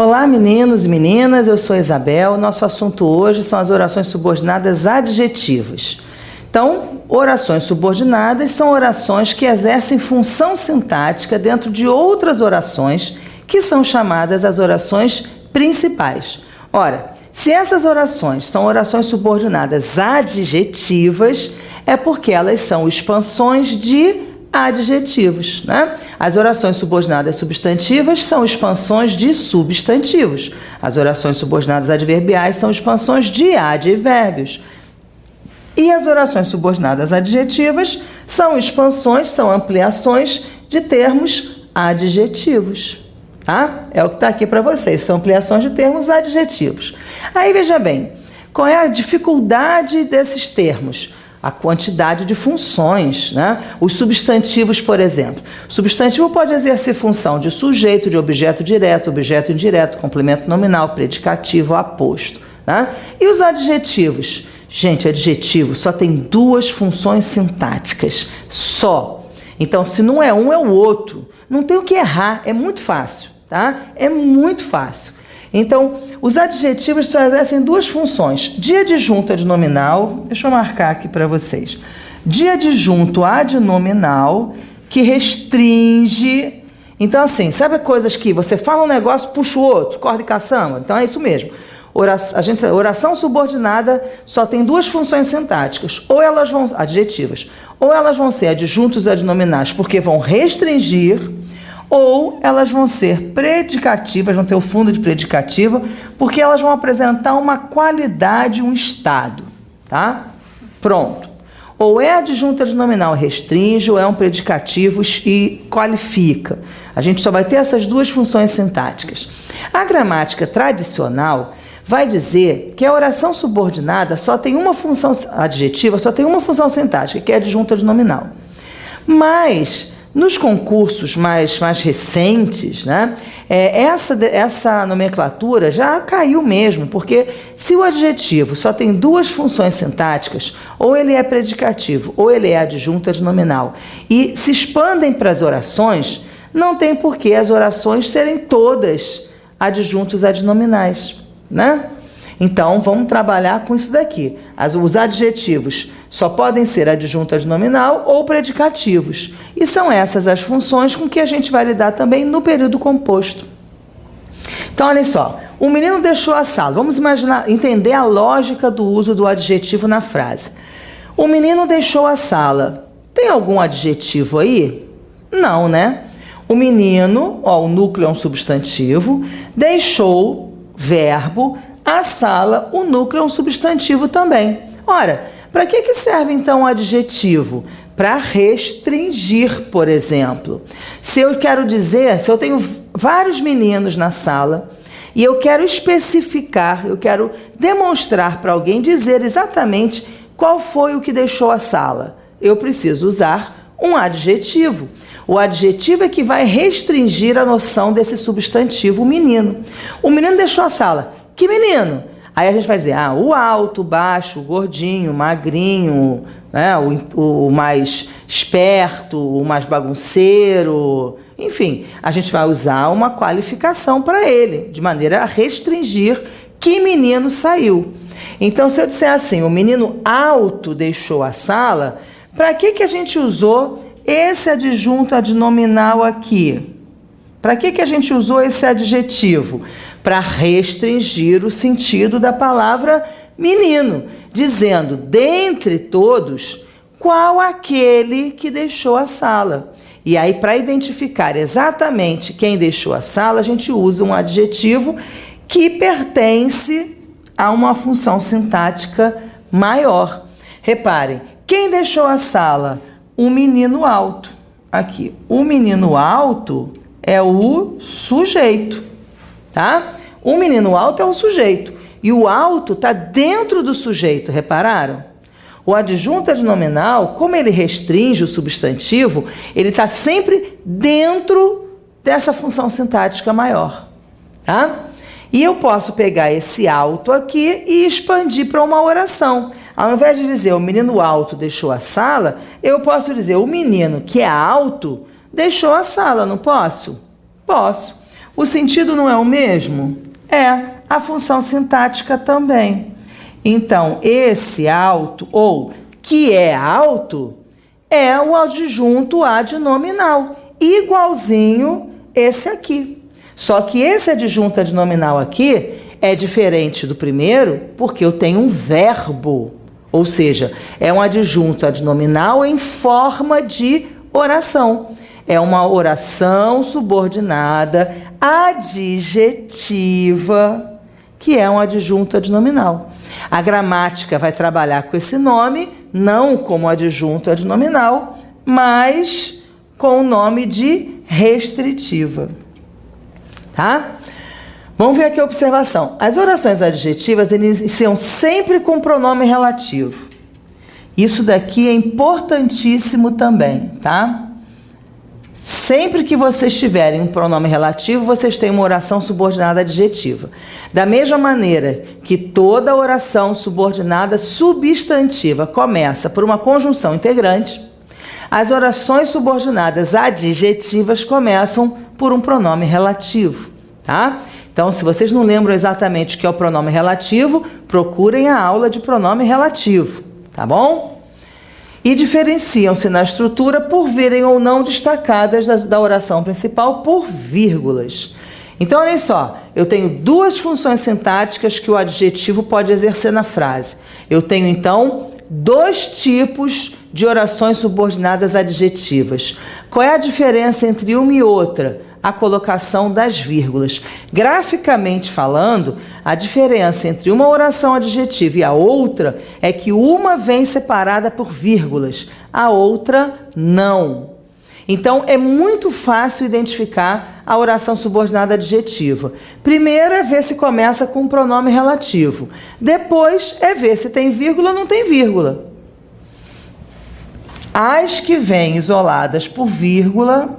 Olá, meninos e meninas, eu sou Isabel. Nosso assunto hoje são as orações subordinadas adjetivas. Então, orações subordinadas são orações que exercem função sintática dentro de outras orações que são chamadas as orações principais. Ora, se essas orações são orações subordinadas adjetivas, é porque elas são expansões de adjetivos, né? As orações subordinadas substantivas são expansões de substantivos. As orações subordinadas adverbiais são expansões de advérbios. E as orações subordinadas adjetivas são expansões, são ampliações de termos adjetivos, tá? É o que está aqui para vocês, são ampliações de termos adjetivos. Aí veja bem, qual é a dificuldade desses termos? A quantidade de funções, né? Os substantivos, por exemplo. O substantivo pode exercer função de sujeito, de objeto direto, objeto indireto, complemento nominal, predicativo, aposto, né? E os adjetivos? Gente, adjetivo só tem duas funções sintáticas, só. Então, se não é um, é o outro. Não tem o que errar, é muito fácil, tá? É muito fácil. Então, os adjetivos só exercem duas funções, de adjunto adnominal, deixa eu marcar aqui para vocês, de adjunto adnominal, que restringe, então assim, sabe coisas que você fala um negócio, puxa o outro, corda e caçamba? Então é isso mesmo, oração subordinada só tem duas funções sintáticas, ou elas vão, adjetivas, ou elas vão ser adjuntos adnominais, porque vão restringir, ou elas vão ser predicativas, vão ter o fundo de predicativa, porque elas vão apresentar uma qualidade, um estado, tá? Pronto. Ou é adjunto adnominal restringe, ou é um predicativo e qualifica. A gente só vai ter essas duas funções sintáticas. A gramática tradicional vai dizer que a oração subordinada só tem uma função adjetiva, só tem uma função sintática, que é adjunto adnominal. Mas nos concursos mais recentes, né, essa nomenclatura já caiu mesmo, porque se o adjetivo só tem duas funções sintáticas, ou ele é predicativo, ou ele é adjunto adnominal, e se expandem para as orações, não tem por que as orações serem todas adjuntos adnominais, né? Então, vamos trabalhar com isso daqui. Os adjetivos só podem ser adjunto adnominal ou predicativos. E são essas as funções com que a gente vai lidar também no período composto. Então, olha só. O menino deixou a sala. Vamos imaginar, entender a lógica do uso do adjetivo na frase. O menino deixou a sala. Tem algum adjetivo aí? Não, né? O menino, ó, o núcleo é um substantivo, deixou, verbo, a sala, o núcleo é um substantivo também. Ora, para que serve então o adjetivo? Para restringir, por exemplo. Se eu quero dizer, se eu tenho vários meninos na sala e eu quero especificar, eu quero demonstrar para alguém, dizer exatamente qual foi o que deixou a sala, eu preciso usar um adjetivo. O adjetivo é que vai restringir a noção desse substantivo, o menino. O menino deixou a sala. Que menino? Aí a gente vai dizer, o alto, o baixo, o gordinho, o magrinho, né, o mais esperto, o mais bagunceiro, enfim, a gente vai usar uma qualificação para ele, de maneira a restringir que menino saiu. Então, se eu disser assim, o menino alto deixou a sala, para que a gente usou esse adjunto adnominal aqui? Para que a gente usou esse adjetivo? Para restringir o sentido da palavra menino, dizendo, dentre todos, qual aquele que deixou a sala. E aí, para identificar exatamente quem deixou a sala, a gente usa um adjetivo que pertence a uma função sintática maior. Reparem, quem deixou a sala? O menino alto. Aqui, o menino alto é o sujeito, tá? O menino alto é o sujeito. E o alto está dentro do sujeito, repararam? O adjunto adnominal, como ele restringe o substantivo, ele está sempre dentro dessa função sintática maior, tá? E eu posso pegar esse alto aqui e expandir para uma oração. Ao invés de dizer o menino alto deixou a sala, eu posso dizer o menino que é alto deixou a sala, não posso? Posso. O sentido não é o mesmo? É, a função sintática também. Então, esse alto, ou que é alto, é o adjunto adnominal, igualzinho esse aqui. Só que esse adjunto adnominal aqui é diferente do primeiro porque eu tenho um verbo, ou seja, é um adjunto adnominal em forma de oração. É uma oração subordinada adjetiva, que é um adjunto adnominal. A gramática vai trabalhar com esse nome, não como adjunto adnominal, mas com o nome de restritiva. Tá? Vamos ver aqui a observação. As orações adjetivas iniciam sempre com pronome relativo. Isso daqui é importantíssimo também, tá? Sempre que vocês tiverem um pronome relativo, vocês têm uma oração subordinada adjetiva. Da mesma maneira que toda oração subordinada substantiva começa por uma conjunção integrante, as orações subordinadas adjetivas começam por um pronome relativo, tá? Então, se vocês não lembram exatamente o que é o pronome relativo, procurem a aula de pronome relativo, tá bom? E diferenciam-se na estrutura por virem ou não destacadas da oração principal por vírgulas. Então, olhem só, eu tenho duas funções sintáticas que o adjetivo pode exercer na frase. Eu tenho, então, dois tipos de orações subordinadas adjetivas. Qual é a diferença entre uma e outra? A colocação das vírgulas. Graficamente falando, a diferença entre uma oração adjetiva e a outra é que uma vem separada por vírgulas, a outra não. Então, é muito fácil identificar a oração subordinada adjetiva. Primeiro é ver se começa com um pronome relativo. Depois é ver se tem vírgula ou não tem vírgula. As que vêm isoladas por vírgula,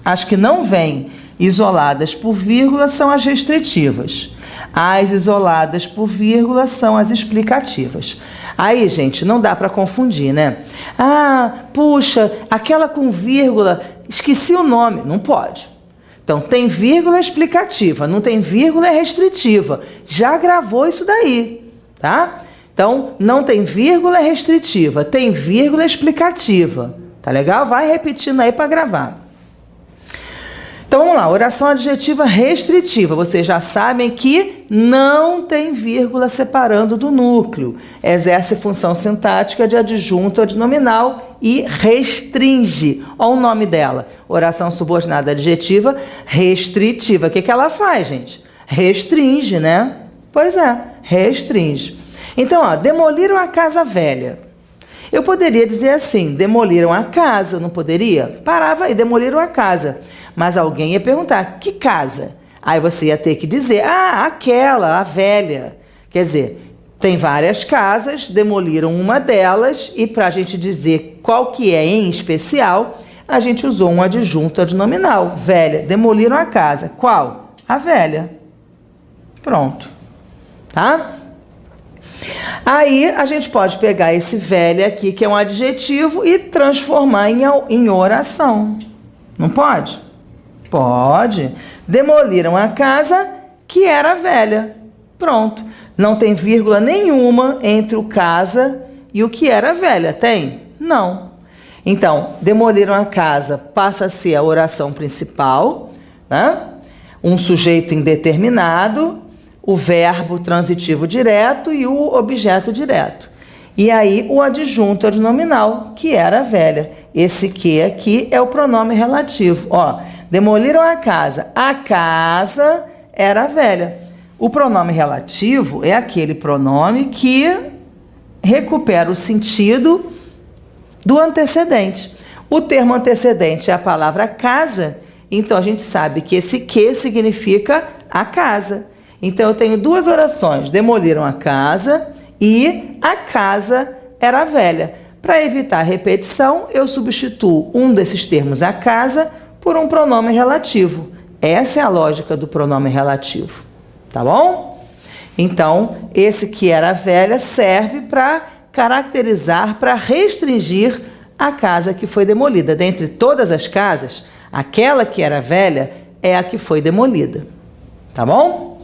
as que não vêm isoladas por vírgula são as restritivas. As isoladas por vírgula são as explicativas. Aí, gente, não dá para confundir, né? Ah, puxa, aquela com vírgula, esqueci o nome. Não pode. Então, tem vírgula explicativa, não tem vírgula restritiva. Já gravou isso daí, tá? Então, não tem vírgula restritiva, tem vírgula explicativa. Tá legal? Vai repetindo aí para gravar. Então, vamos lá. Oração adjetiva restritiva. Vocês já sabem que não tem vírgula separando do núcleo. Exerce função sintática de adjunto adnominal e restringe. Olha o nome dela. Oração subordinada adjetiva restritiva. O que ela faz, gente? Restringe, né? Pois é, restringe. Então, ó, demoliram a casa velha. Eu poderia dizer assim, demoliram a casa, não poderia? Parava aí, demoliram a casa. Mas alguém ia perguntar, que casa? Aí você ia ter que dizer, aquela, a velha. Quer dizer, tem várias casas, demoliram uma delas e para a gente dizer qual que é em especial, a gente usou um adjunto adnominal, velha. Demoliram a casa. Qual? A velha. Pronto. Tá? Aí a gente pode pegar esse velha aqui, que é um adjetivo, e transformar em oração. Não pode? Pode. Demoliram a casa que era velha. Pronto. Não tem vírgula nenhuma entre o casa e o que era velha. Tem? Não. Então, demoliram a casa passa a ser a oração principal, né? Um sujeito indeterminado, o verbo transitivo direto e o objeto direto. E aí o adjunto adnominal, que era velha. Esse que aqui é o pronome relativo. Ó, demoliram a casa era velha. O pronome relativo é aquele pronome que recupera o sentido do antecedente. O termo antecedente é a palavra casa, então a gente sabe que esse que significa a casa. Então, eu tenho duas orações. Demoliram a casa e a casa era velha. Para evitar repetição, eu substituo um desses termos, a casa, por um pronome relativo. Essa é a lógica do pronome relativo. Tá bom? Então, esse que era velha serve para caracterizar, para restringir a casa que foi demolida. Dentre todas as casas, aquela que era velha é a que foi demolida. Tá bom?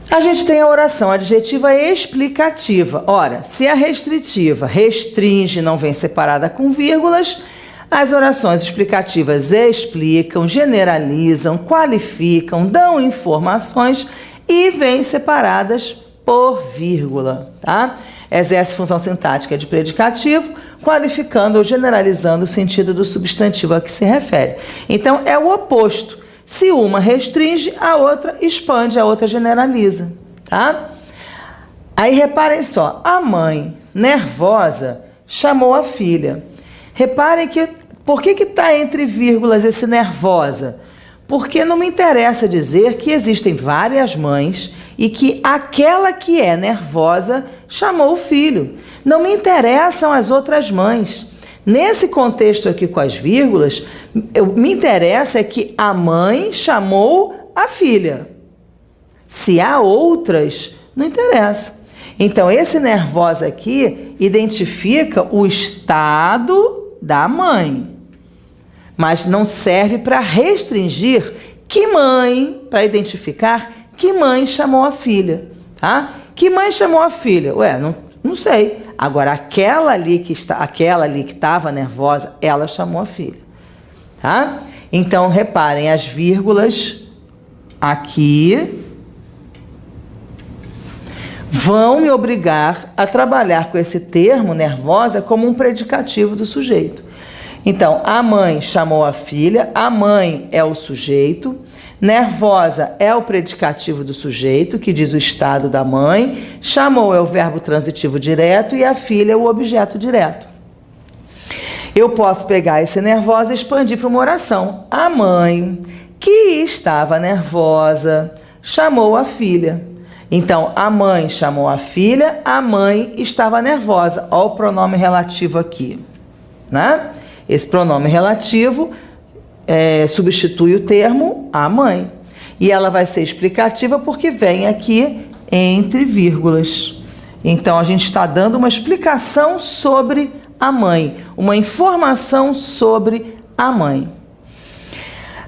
A gente tem a oração adjetiva explicativa. Ora, se a restritiva restringe, não vem separada com vírgulas, as orações explicativas explicam, generalizam, qualificam, dão informações e vêm separadas por vírgula, tá? Exerce função sintática de predicativo, qualificando ou generalizando o sentido do substantivo a que se refere. Então, é o oposto. Se uma restringe, a outra expande, a outra generaliza, tá? Aí reparem só, a mãe nervosa chamou a filha. Reparem que, por que está entre vírgulas esse nervosa? Porque não me interessa dizer que existem várias mães e que aquela que é nervosa chamou o filho. Não me interessam as outras mães. Nesse contexto aqui com as vírgulas, me interessa é que a mãe chamou a filha. Se há outras, não interessa. Então, esse nervosa aqui identifica o estado da mãe, mas não serve para restringir que mãe, para identificar que mãe chamou a filha, tá? Que mãe chamou a filha? Ué, não sei. Agora, aquela ali que estava nervosa, ela chamou a filha, tá? Então, reparem, as vírgulas aqui vão me obrigar a trabalhar com esse termo nervosa como um predicativo do sujeito. Então, a mãe chamou a filha, a mãe é o sujeito, nervosa é o predicativo do sujeito, que diz o estado da mãe, chamou é o verbo transitivo direto e a filha é o objeto direto. Eu posso pegar esse nervosa e expandir para uma oração. A mãe, que estava nervosa, chamou a filha. Então, a mãe chamou a filha, a mãe estava nervosa. Olha o pronome relativo aqui, né? Esse pronome relativo substitui o termo a mãe. E ela vai ser explicativa porque vem aqui entre vírgulas. Então, a gente está dando uma explicação sobre a mãe, uma informação sobre a mãe.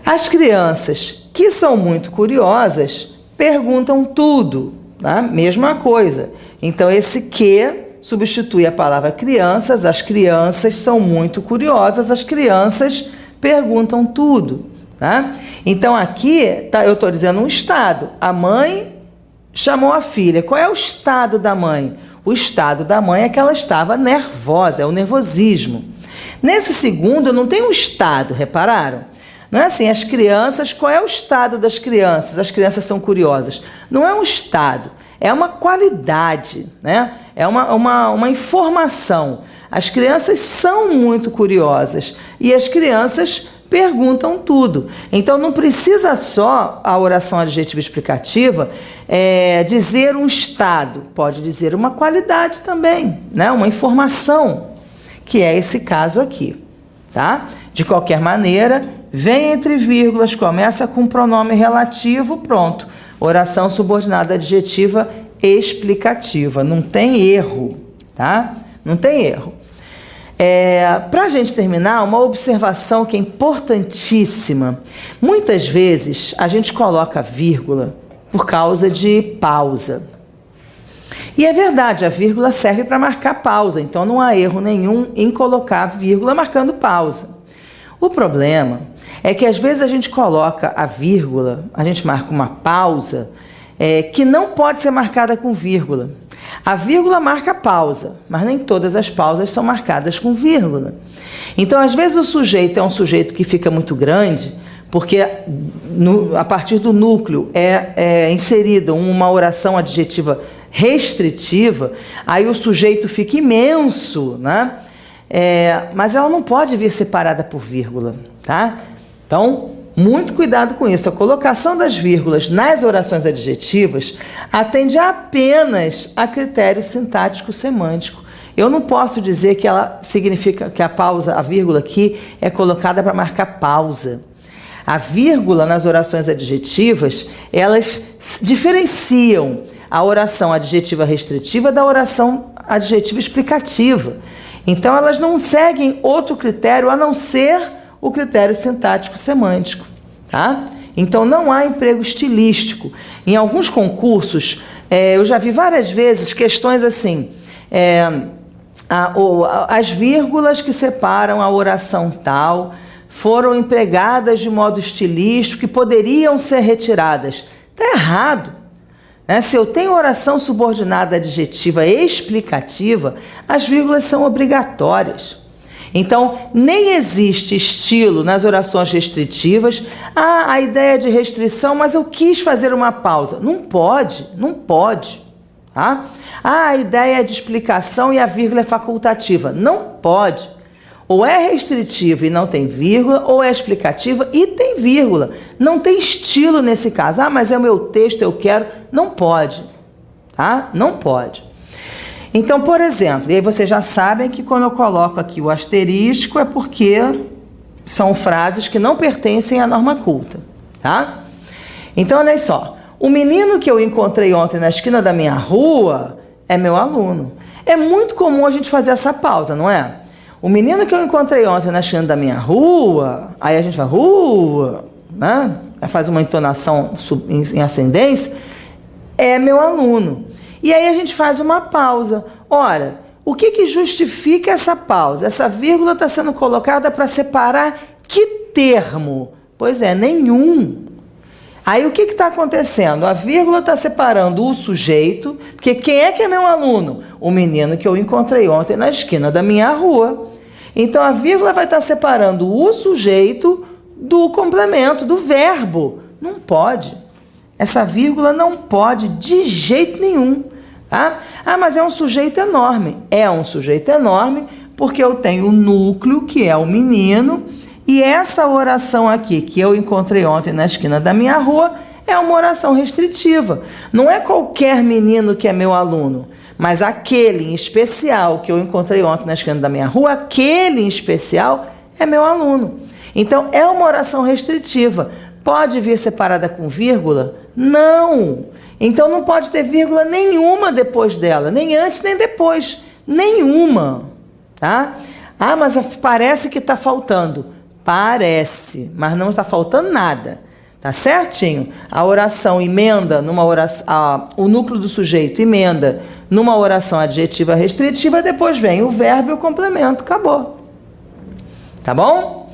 As crianças que são muito curiosas perguntam tudo, tá? Mesma coisa. Então, esse que substitui a palavra crianças. As crianças são muito curiosas, as crianças perguntam tudo, tá? Então, aqui eu estou dizendo um estado. A mãe chamou a filha. Qual é o estado da mãe? O estado da mãe é que ela estava nervosa, é o nervosismo. Nesse segundo, não tem um estado, repararam? Não é assim, as crianças, qual é o estado das crianças? As crianças são curiosas. Não é um estado, é uma qualidade, né? É uma informação. As crianças são muito curiosas e as crianças perguntam tudo. Então, não precisa só a oração adjetiva explicativa dizer um estado, pode dizer uma qualidade também, né? Uma informação, que é esse caso aqui, tá? De qualquer maneira, vem entre vírgulas, começa com pronome relativo, pronto. Oração subordinada adjetiva explicativa, não tem erro, tá? Não tem erro. Para a gente terminar, uma observação que é importantíssima. Muitas vezes a gente coloca vírgula por causa de pausa. E é verdade, a vírgula serve para marcar pausa, então não há erro nenhum em colocar vírgula marcando pausa. O problema é que às vezes a gente coloca a vírgula, a gente marca uma pausa que não pode ser marcada com vírgula. A vírgula marca a pausa, mas nem todas as pausas são marcadas com vírgula. Então, às vezes o sujeito é um sujeito que fica muito grande, porque a partir do núcleo é inserida uma oração adjetiva restritiva, aí o sujeito fica imenso, né? Mas ela não pode vir separada por vírgula, tá? Então, muito cuidado com isso. A colocação das vírgulas nas orações adjetivas atende apenas a critério sintático-semântico. Eu não posso dizer que ela significa que a pausa, a vírgula aqui, é colocada para marcar pausa. A vírgula nas orações adjetivas, elas diferenciam a oração adjetiva restritiva da oração adjetiva explicativa. Então, elas não seguem outro critério a não ser o critério sintático semântico, tá? Então não há emprego estilístico. Em alguns concursos, eu já vi várias vezes questões assim, as vírgulas que separam a oração tal foram empregadas de modo estilístico que poderiam ser retiradas. Está errado. Se eu tenho oração subordinada adjetiva explicativa, as vírgulas são obrigatórias. Então, nem existe estilo nas orações restritivas. A ideia de restrição, mas eu quis fazer uma pausa. Não pode, não pode. Tá? A ideia de explicação e a vírgula é facultativa. Não pode. Ou é restritiva e não tem vírgula, ou é explicativa e tem vírgula. Não tem estilo nesse caso. Mas é o meu texto, eu quero. Não pode. Tá? Não pode. Então, por exemplo, e aí vocês já sabem que quando eu coloco aqui o asterisco é porque são frases que não pertencem à norma culta, tá? Então, olha só. O menino que eu encontrei ontem na esquina da minha rua é meu aluno. É muito comum a gente fazer essa pausa, não é? O menino que eu encontrei ontem na esquina da minha rua, aí a gente fala, rua, né? Faz uma entonação em ascendência, é meu aluno. E aí a gente faz uma pausa. Ora, o que justifica essa pausa? Essa vírgula está sendo colocada para separar que termo? Pois é, nenhum. Aí o que está acontecendo? A vírgula está separando o sujeito, porque quem é que é meu aluno? O menino que eu encontrei ontem na esquina da minha rua. Então a vírgula vai estar separando o sujeito do complemento, do verbo. Não pode. Essa vírgula não pode de jeito nenhum. Tá? Mas é um sujeito enorme. É um sujeito enorme porque eu tenho o núcleo, que é o menino, e essa oração aqui, que eu encontrei ontem na esquina da minha rua, é uma oração restritiva. Não é qualquer menino que é meu aluno, mas aquele em especial que eu encontrei ontem na esquina da minha rua, aquele em especial é meu aluno. Então, é uma oração restritiva. Pode vir separada com vírgula? Não! Então não pode ter vírgula nenhuma depois dela, nem antes nem depois, nenhuma, tá? Mas parece que está faltando. Parece, mas não está faltando nada, tá certinho? A oração emenda numa oração, o núcleo do sujeito emenda numa oração adjetiva restritiva, depois vem o verbo e o complemento, acabou. Tá bom?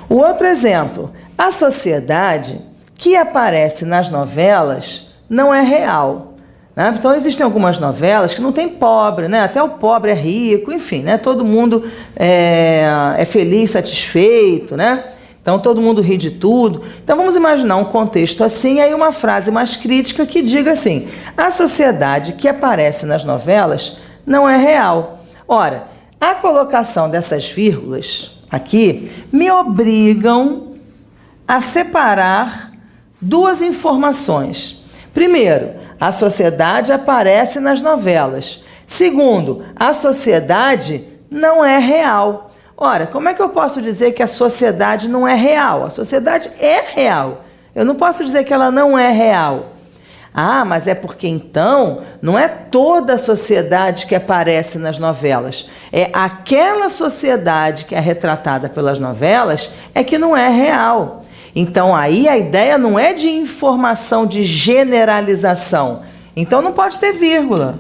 O outro exemplo, a sociedade que aparece nas novelas não é real, né? Então existem algumas novelas que não tem pobre, né? Até o pobre é rico, enfim, né? Todo mundo é feliz, satisfeito, né? Então todo mundo ri de tudo. Então vamos imaginar um contexto assim, aí uma frase mais crítica que diga assim: a sociedade que aparece nas novelas não é real. Ora, a colocação dessas vírgulas aqui me obrigam a separar duas informações. Primeiro, a sociedade aparece nas novelas. Segundo, a sociedade não é real. Ora, como é que eu posso dizer que a sociedade não é real? A sociedade é real. Eu não posso dizer que ela não é real. Mas é porque então não é toda a sociedade que aparece nas novelas. É aquela sociedade que é retratada pelas novelas é que não é real. Então, aí a ideia não é de informação, de generalização. Então, não pode ter vírgula.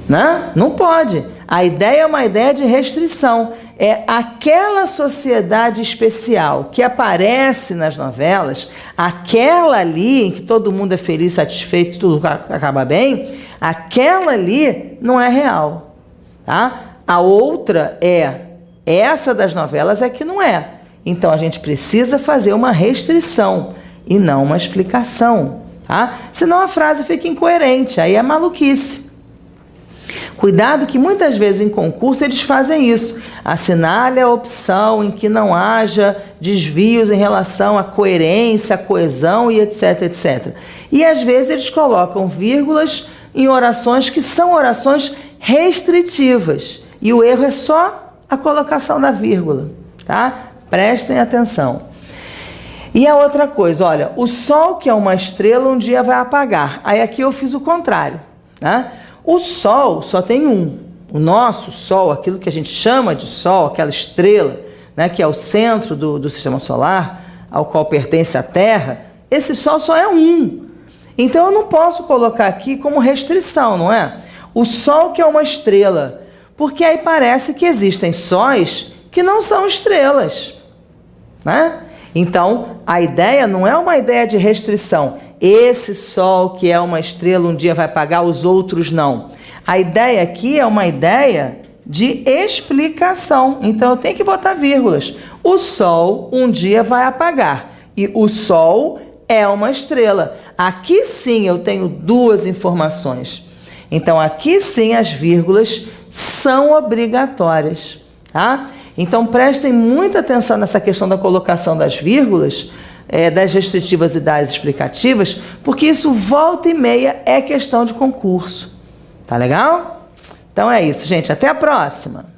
Né? Não pode. A ideia é uma ideia de restrição. É aquela sociedade especial que aparece nas novelas, aquela ali em que todo mundo é feliz, satisfeito, tudo acaba bem, aquela ali não é real. Tá? A outra essa das novelas é que não é. Então, a gente precisa fazer uma restrição e não uma explicação. Tá? Senão a frase fica incoerente, aí é maluquice. Cuidado que muitas vezes em concurso eles fazem isso. Assinale a opção em que não haja desvios em relação à coerência, à coesão e etc, etc. E às vezes eles colocam vírgulas em orações que são orações restritivas. E o erro é só a colocação da vírgula, tá? Prestem atenção. E a outra coisa, olha, o sol que é uma estrela um dia vai apagar. Aí aqui eu fiz o contrário, né? O sol só tem um. o nosso Sol, aquilo que a gente chama de Sol, aquela estrela, né, que é o centro do sistema solar, ao qual pertence a Terra, esse Sol só é um. Então eu não posso colocar aqui como restrição, não é? O Sol que é uma estrela, porque aí parece que existem sóis que não são estrelas, né? Então a ideia não é uma ideia de restrição. Esse Sol que é uma estrela um dia vai apagar, os outros não. A ideia aqui é uma ideia de explicação. Então eu tenho que botar vírgulas. O Sol um dia vai apagar e o Sol é uma estrela. Aqui sim eu tenho duas informações. Então aqui sim as vírgulas são obrigatórias, tá? Então prestem muita atenção nessa questão da colocação das vírgulas, das restritivas e das explicativas, porque isso volta e meia é questão de concurso. Tá legal? Então é isso, gente. Até a próxima!